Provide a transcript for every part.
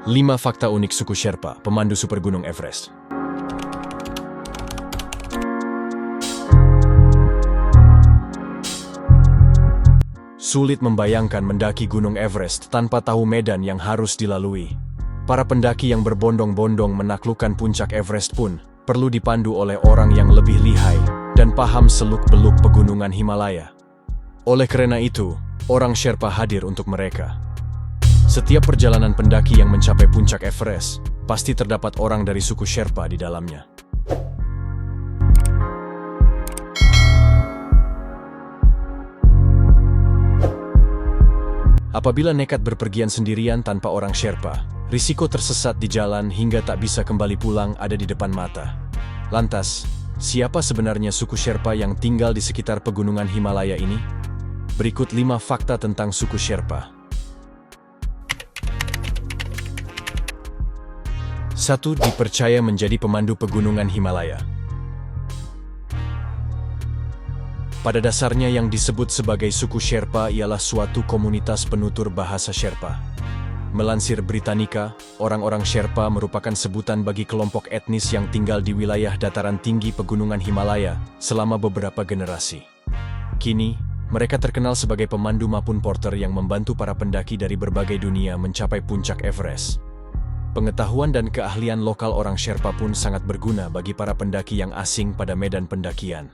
5 fakta unik suku Sherpa, pemandu super gunung Everest. Sulit membayangkan mendaki Gunung Everest tanpa tahu medan yang harus dilalui. Para pendaki yang berbondong-bondong menaklukkan puncak Everest pun perlu dipandu oleh orang yang lebih lihai dan paham seluk-beluk pegunungan Himalaya. Oleh karena itu, orang Sherpa hadir untuk mereka. Setiap perjalanan pendaki yang mencapai puncak Everest, pasti terdapat orang dari suku Sherpa di dalamnya. Apabila nekat berpergian sendirian tanpa orang Sherpa, risiko tersesat di jalan hingga tak bisa kembali pulang ada di depan mata. Lantas, siapa sebenarnya suku Sherpa yang tinggal di sekitar pegunungan Himalaya ini? Berikut 5 fakta tentang suku Sherpa. 1. Dipercaya menjadi pemandu pegunungan Himalaya. Pada dasarnya yang disebut sebagai suku Sherpa ialah suatu komunitas penutur bahasa Sherpa. Melansir Britannica, orang-orang Sherpa merupakan sebutan bagi kelompok etnis yang tinggal di wilayah dataran tinggi pegunungan Himalaya selama beberapa generasi. Kini, mereka terkenal sebagai pemandu maupun porter yang membantu para pendaki dari berbagai dunia mencapai puncak Everest. Pengetahuan dan keahlian lokal orang Sherpa pun sangat berguna bagi para pendaki yang asing pada medan pendakian.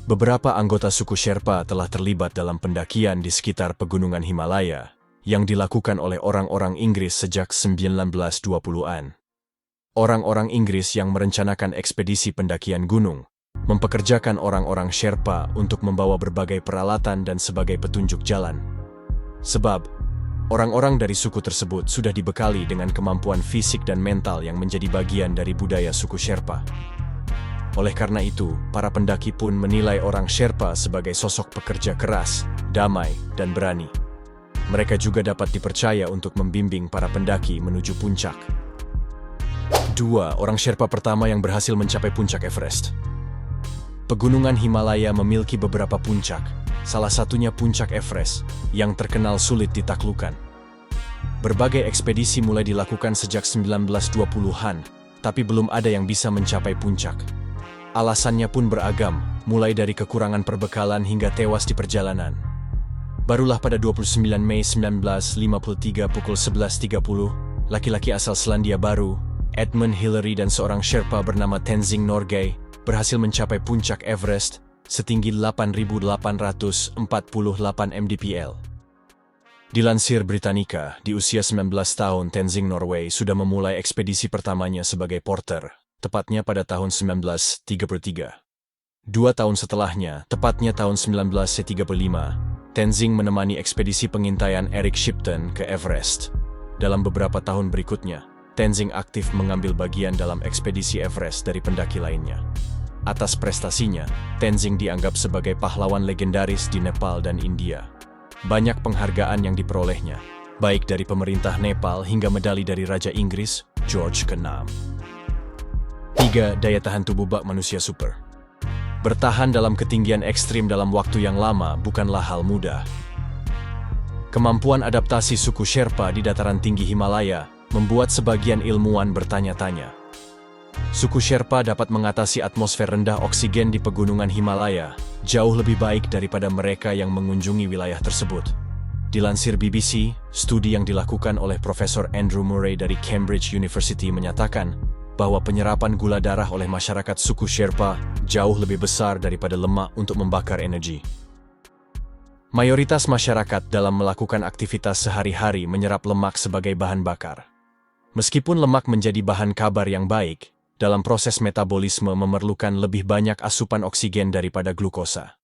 Beberapa anggota suku Sherpa telah terlibat dalam pendakian di sekitar pegunungan Himalaya yang dilakukan oleh orang-orang Inggris sejak 1920-an. Orang-orang Inggris yang merencanakan ekspedisi pendakian gunung mempekerjakan orang-orang Sherpa untuk membawa berbagai peralatan dan sebagai petunjuk jalan. Sebab, orang-orang dari suku tersebut sudah dibekali dengan kemampuan fisik dan mental yang menjadi bagian dari budaya suku Sherpa. Oleh karena itu, para pendaki pun menilai orang Sherpa sebagai sosok pekerja keras, damai, dan berani. Mereka juga dapat dipercaya untuk membimbing para pendaki menuju puncak. 2. Orang Sherpa pertama yang berhasil mencapai puncak Everest. Pegunungan Himalaya memiliki beberapa puncak, salah satunya puncak Everest, yang terkenal sulit ditaklukkan. Berbagai ekspedisi mulai dilakukan sejak 1920-an, tapi belum ada yang bisa mencapai puncak. Alasannya pun beragam, mulai dari kekurangan perbekalan hingga tewas di perjalanan. Barulah pada 29 Mei 1953 pukul 11.30, laki-laki asal Selandia Baru, Edmund Hillary dan seorang Sherpa bernama Tenzing Norgay, berhasil mencapai puncak Everest setinggi 8.848 mdpl. Dilansir Britannica, di usia 19 tahun Tenzing Norgay sudah memulai ekspedisi pertamanya sebagai porter, tepatnya pada tahun 1933. 2 tahun setelahnya, tepatnya tahun 1935, Tenzing menemani ekspedisi pengintaian Eric Shipton ke Everest. Dalam beberapa tahun berikutnya, Tenzing aktif mengambil bagian dalam ekspedisi Everest dari pendaki lainnya. Atas prestasinya, Tenzing dianggap sebagai pahlawan legendaris di Nepal dan India. Banyak penghargaan yang diperolehnya, baik dari pemerintah Nepal hingga medali dari Raja Inggris, George ke-6. 3. Daya tahan tubuh bak manusia super. Bertahan dalam ketinggian ekstrim dalam waktu yang lama bukanlah hal mudah. Kemampuan adaptasi suku Sherpa di dataran tinggi Himalaya membuat sebagian ilmuwan bertanya-tanya. Suku Sherpa dapat mengatasi atmosfer rendah oksigen di pegunungan Himalaya jauh lebih baik daripada mereka yang mengunjungi wilayah tersebut. Dilansir BBC, studi yang dilakukan oleh Profesor Andrew Murray dari Cambridge University menyatakan bahwa penyerapan gula darah oleh masyarakat suku Sherpa jauh lebih besar daripada lemak untuk membakar energi. Mayoritas masyarakat dalam melakukan aktivitas sehari-hari menyerap lemak sebagai bahan bakar. Meskipun lemak menjadi bahan kabar yang baik, dalam proses metabolisme memerlukan lebih banyak asupan oksigen daripada glukosa.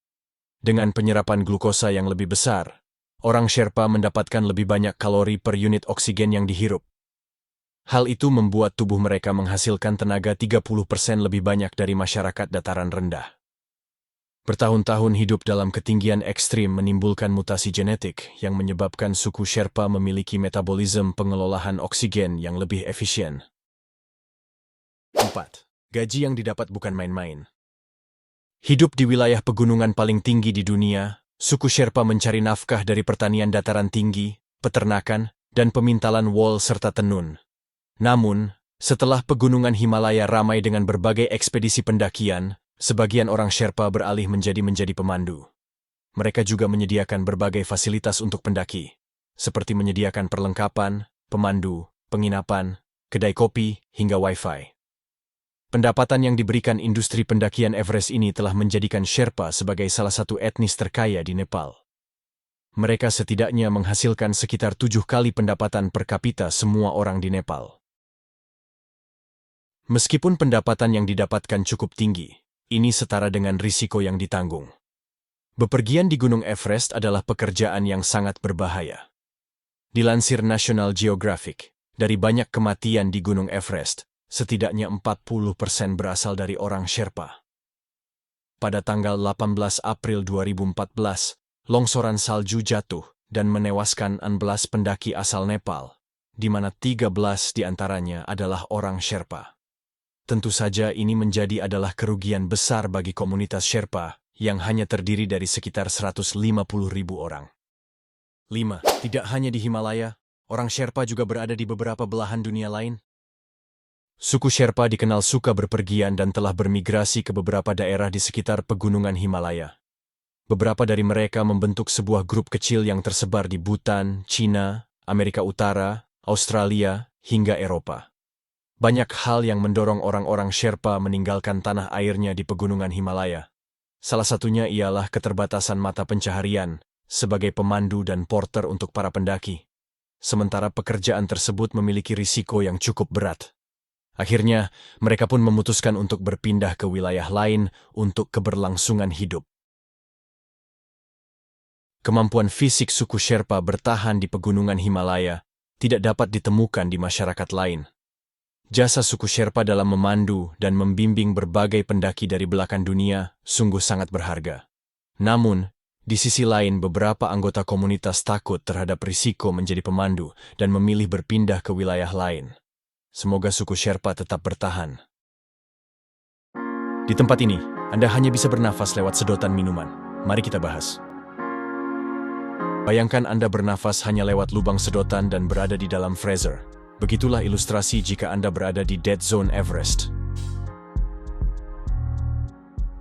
Dengan penyerapan glukosa yang lebih besar, orang Sherpa mendapatkan lebih banyak kalori per unit oksigen yang dihirup. Hal itu membuat tubuh mereka menghasilkan tenaga 30% lebih banyak dari masyarakat dataran rendah. Bertahun-tahun hidup dalam ketinggian ekstrim menimbulkan mutasi genetik yang menyebabkan suku Sherpa memiliki metabolisme pengelolaan oksigen yang lebih efisien. 4. Gaji yang didapat bukan main-main. Hidup di wilayah pegunungan paling tinggi di dunia, suku Sherpa mencari nafkah dari pertanian dataran tinggi, peternakan, dan pemintalan wall serta tenun. Namun, setelah pegunungan Himalaya ramai dengan berbagai ekspedisi pendakian, sebagian orang Sherpa beralih menjadi pemandu. Mereka juga menyediakan berbagai fasilitas untuk pendaki, seperti menyediakan perlengkapan, pemandu, penginapan, kedai kopi, hingga wifi. Pendapatan yang diberikan industri pendakian Everest ini telah menjadikan Sherpa sebagai salah satu etnis terkaya di Nepal. Mereka setidaknya menghasilkan sekitar 7 kali pendapatan per kapita semua orang di Nepal. Meskipun pendapatan yang didapatkan cukup tinggi, ini setara dengan risiko yang ditanggung. Bepergian di Gunung Everest adalah pekerjaan yang sangat berbahaya. Dilansir National Geographic, dari banyak kematian di Gunung Everest, setidaknya 40% berasal dari orang Sherpa. Pada tanggal 18 April 2014, longsoran salju jatuh dan menewaskan 16 pendaki asal Nepal, di mana 13 diantaranya adalah orang Sherpa. Tentu saja ini adalah kerugian besar bagi komunitas Sherpa yang hanya terdiri dari sekitar 150.000 orang. 5. Tidak hanya di Himalaya, orang Sherpa juga berada di beberapa belahan dunia lain. Suku Sherpa dikenal suka berpergian dan telah bermigrasi ke beberapa daerah di sekitar pegunungan Himalaya. Beberapa dari mereka membentuk sebuah grup kecil yang tersebar di Bhutan, China, Amerika Utara, Australia, hingga Eropa. Banyak hal yang mendorong orang-orang Sherpa meninggalkan tanah airnya di pegunungan Himalaya. Salah satunya ialah keterbatasan mata pencaharian sebagai pemandu dan porter untuk para pendaki. Sementara pekerjaan tersebut memiliki risiko yang cukup berat. Akhirnya, mereka pun memutuskan untuk berpindah ke wilayah lain untuk keberlangsungan hidup. Kemampuan fisik suku Sherpa bertahan di pegunungan Himalaya tidak dapat ditemukan di masyarakat lain. Jasa suku Sherpa dalam memandu dan membimbing berbagai pendaki dari belahan dunia sungguh sangat berharga. Namun, di sisi lain beberapa anggota komunitas takut terhadap risiko menjadi pemandu dan memilih berpindah ke wilayah lain. Semoga suku Sherpa tetap bertahan. Di tempat ini, Anda hanya bisa bernafas lewat sedotan minuman. Mari kita bahas. Bayangkan Anda bernafas hanya lewat lubang sedotan dan berada di dalam freezer. Begitulah ilustrasi jika Anda berada di Dead Zone Everest.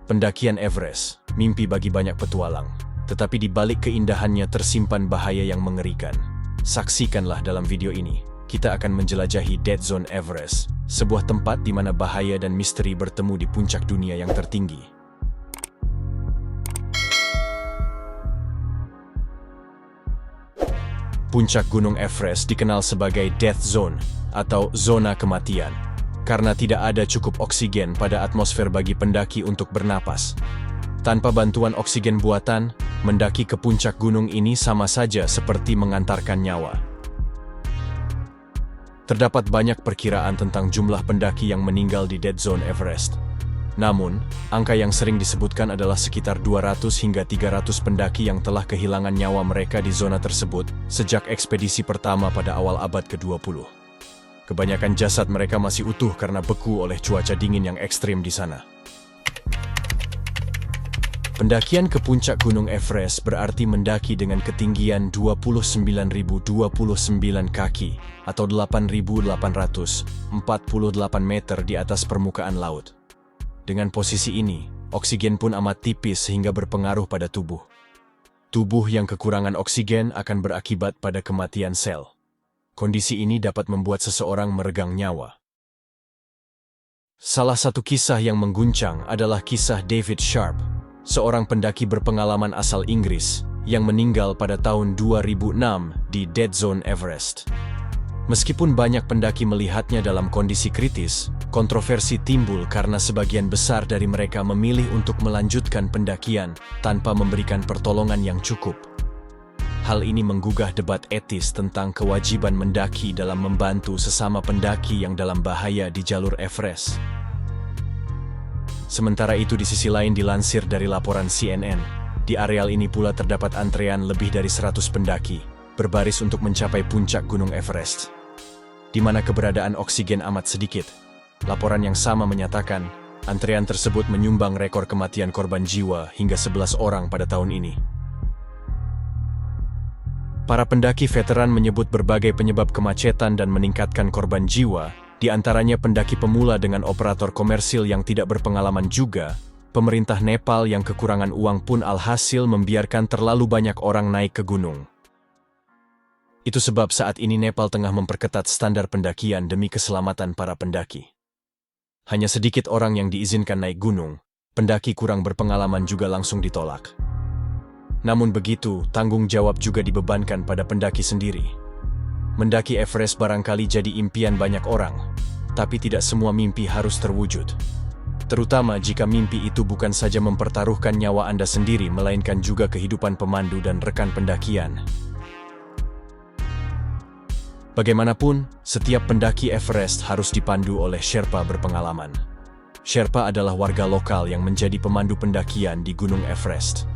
Pendakian Everest, mimpi bagi banyak petualang. Tetapi di balik keindahannya tersimpan bahaya yang mengerikan. Saksikanlah dalam video ini. Kita akan menjelajahi Dead Zone Everest, sebuah tempat di mana bahaya dan misteri bertemu di puncak dunia yang tertinggi. Puncak Gunung Everest dikenal sebagai Death Zone atau zona kematian, karena tidak ada cukup oksigen pada atmosfer bagi pendaki untuk bernapas. Tanpa bantuan oksigen buatan, mendaki ke puncak gunung ini sama saja seperti mengantarkan nyawa. Terdapat banyak perkiraan tentang jumlah pendaki yang meninggal di Dead Zone Everest. Namun, angka yang sering disebutkan adalah sekitar 200 hingga 300 pendaki yang telah kehilangan nyawa mereka di zona tersebut sejak ekspedisi pertama pada awal abad ke-20. Kebanyakan jasad mereka masih utuh karena beku oleh cuaca dingin yang ekstrim di sana. Pendakian ke puncak Gunung Everest berarti mendaki dengan ketinggian 29.029 kaki atau 8.848 meter di atas permukaan laut. Dengan posisi ini, oksigen pun amat tipis sehingga berpengaruh pada tubuh. Tubuh yang kekurangan oksigen akan berakibat pada kematian sel. Kondisi ini dapat membuat seseorang meregang nyawa. Salah satu kisah yang mengguncang adalah kisah David Sharp, seorang pendaki berpengalaman asal Inggris yang meninggal pada tahun 2006 di Dead Zone Everest. Meskipun banyak pendaki melihatnya dalam kondisi kritis, kontroversi timbul karena sebagian besar dari mereka memilih untuk melanjutkan pendakian tanpa memberikan pertolongan yang cukup. Hal ini menggugah debat etis tentang kewajiban mendaki dalam membantu sesama pendaki yang dalam bahaya di jalur Everest. Sementara itu di sisi lain dilansir dari laporan CNN, di areal ini pula terdapat antrean lebih dari 100 pendaki, berbaris untuk mencapai puncak Gunung Everest, di mana keberadaan oksigen amat sedikit. Laporan yang sama menyatakan, antrean tersebut menyumbang rekor kematian korban jiwa hingga 11 orang pada tahun ini. Para pendaki veteran menyebut berbagai penyebab kemacetan dan meningkatkan korban jiwa, di antaranya pendaki pemula dengan operator komersil yang tidak berpengalaman juga, pemerintah Nepal yang kekurangan uang pun alhasil membiarkan terlalu banyak orang naik ke gunung. Itu sebab saat ini Nepal tengah memperketat standar pendakian demi keselamatan para pendaki. Hanya sedikit orang yang diizinkan naik gunung, pendaki kurang berpengalaman juga langsung ditolak. Namun begitu, tanggung jawab juga dibebankan pada pendaki sendiri. Mendaki Everest barangkali jadi impian banyak orang, tapi tidak semua mimpi harus terwujud. Terutama jika mimpi itu bukan saja mempertaruhkan nyawa Anda sendiri, melainkan juga kehidupan pemandu dan rekan pendakian. Bagaimanapun, setiap pendaki Everest harus dipandu oleh Sherpa berpengalaman. Sherpa adalah warga lokal yang menjadi pemandu pendakian di Gunung Everest.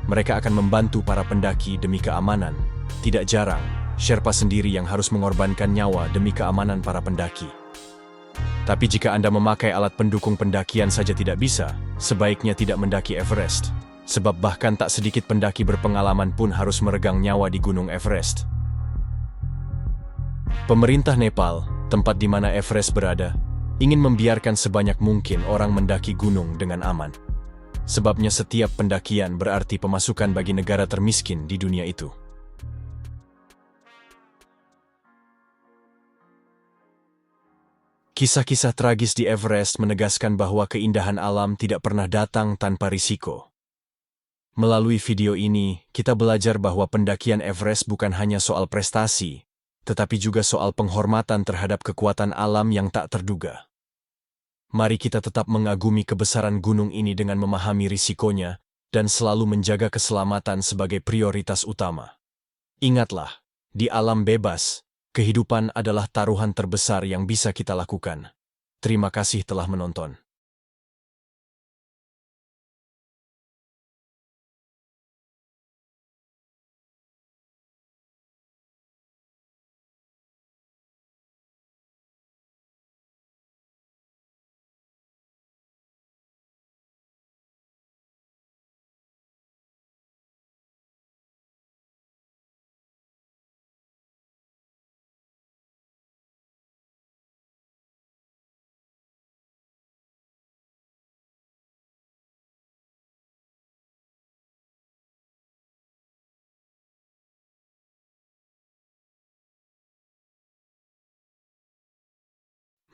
Mereka akan membantu para pendaki demi keamanan. Tidak jarang, Sherpa sendiri yang harus mengorbankan nyawa demi keamanan para pendaki. Tapi jika Anda memakai alat pendukung pendakian saja tidak bisa, sebaiknya tidak mendaki Everest. Sebab bahkan tak sedikit pendaki berpengalaman pun harus meregang nyawa di Gunung Everest. Pemerintah Nepal, tempat di mana Everest berada, ingin membiarkan sebanyak mungkin orang mendaki gunung dengan aman. Sebabnya setiap pendakian berarti pemasukan bagi negara termiskin di dunia itu. Kisah-kisah tragis di Everest menegaskan bahwa keindahan alam tidak pernah datang tanpa risiko. Melalui video ini, kita belajar bahwa pendakian Everest bukan hanya soal prestasi, tetapi juga soal penghormatan terhadap kekuatan alam yang tak terduga. Mari kita tetap mengagumi kebesaran gunung ini dengan memahami risikonya dan selalu menjaga keselamatan sebagai prioritas utama. Ingatlah, di alam bebas, kehidupan adalah taruhan terbesar yang bisa kita lakukan. Terima kasih telah menonton.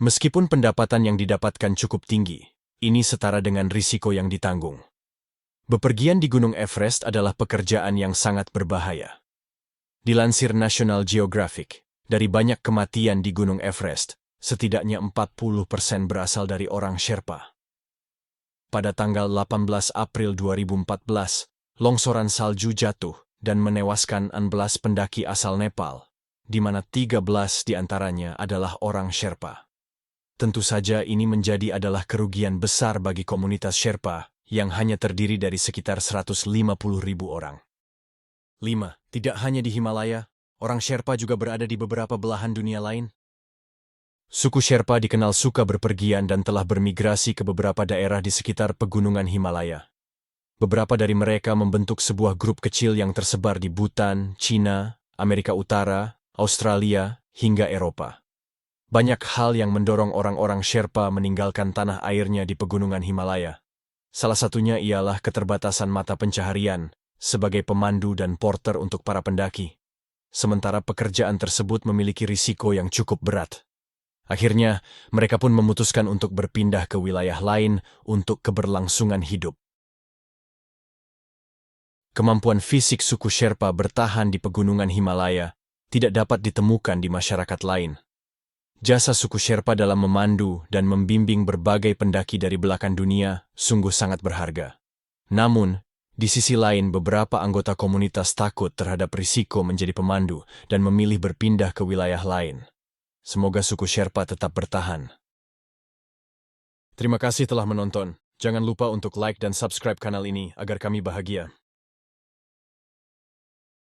Meskipun pendapatan yang didapatkan cukup tinggi, ini setara dengan risiko yang ditanggung. Bepergian di Gunung Everest adalah pekerjaan yang sangat berbahaya. Dilansir National Geographic, dari banyak kematian di Gunung Everest, setidaknya 40% berasal dari orang Sherpa. Pada tanggal 18 April 2014, longsoran salju jatuh dan menewaskan 16 pendaki asal Nepal, di mana 13 diantaranya adalah orang Sherpa. Tentu saja ini adalah kerugian besar bagi komunitas Sherpa yang hanya terdiri dari sekitar 150.000 orang. 5. Tidak hanya di Himalaya, orang Sherpa juga berada di beberapa belahan dunia lain. Suku Sherpa dikenal suka berpergian dan telah bermigrasi ke beberapa daerah di sekitar pegunungan Himalaya. Beberapa dari mereka membentuk sebuah grup kecil yang tersebar di Bhutan, China, Amerika Utara, Australia, hingga Eropa. Banyak hal yang mendorong orang-orang Sherpa meninggalkan tanah airnya di pegunungan Himalaya. Salah satunya ialah keterbatasan mata pencaharian sebagai pemandu dan porter untuk para pendaki. Sementara pekerjaan tersebut memiliki risiko yang cukup berat. Akhirnya, mereka pun memutuskan untuk berpindah ke wilayah lain untuk keberlangsungan hidup. Kemampuan fisik suku Sherpa bertahan di pegunungan Himalaya tidak dapat ditemukan di masyarakat lain. Jasa suku Sherpa dalam memandu dan membimbing berbagai pendaki dari belahan dunia sungguh sangat berharga. Namun, di sisi lain beberapa anggota komunitas takut terhadap risiko menjadi pemandu dan memilih berpindah ke wilayah lain. Semoga suku Sherpa tetap bertahan. Terima kasih telah menonton. Jangan lupa untuk like dan subscribe kanal ini agar kami bahagia.